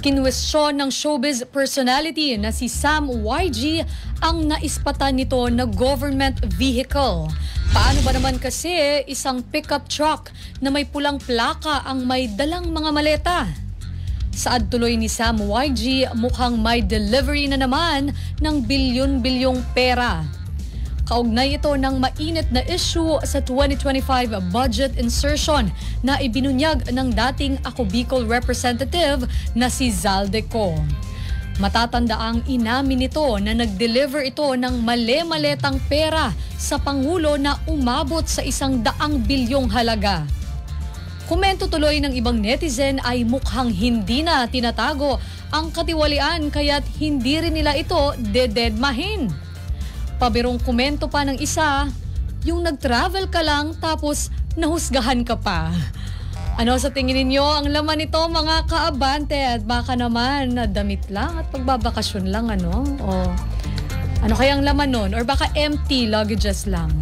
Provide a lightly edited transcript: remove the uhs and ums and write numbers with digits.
Kinwestiyon ng showbiz personality na si Sam YG ang naispatan nito na government vehicle. Paano ba naman kasi isang pickup truck na may pulang plaka ang may dalang mga maleta? Saad tuloy ni Sam YG, mukhang may delivery na naman ng bilyon-bilyong pera. Kaugnay ito ng mainit na issue sa 2025 budget insertion na ibinunyag ng dating Ako Bicol representative na si Zaldeco. Matatandaang inamin nito na nag-deliver ito ng male-maletang pera sa Pangulo na umabot sa 100 bilyong halaga. Komento tuloy ng ibang netizen ay mukhang hindi na tinatago ang katiwalian kaya't hindi rin nila ito dededmahin. Pabirong komento pa ng isa, yung nag-travel ka lang tapos nahusgahan ka pa. Ano sa tingin ninyo ang laman nito mga kaabante? At baka naman damit lang at pagbabakasyon lang ano? O ano kayang laman nun? Or baka empty luggages lang?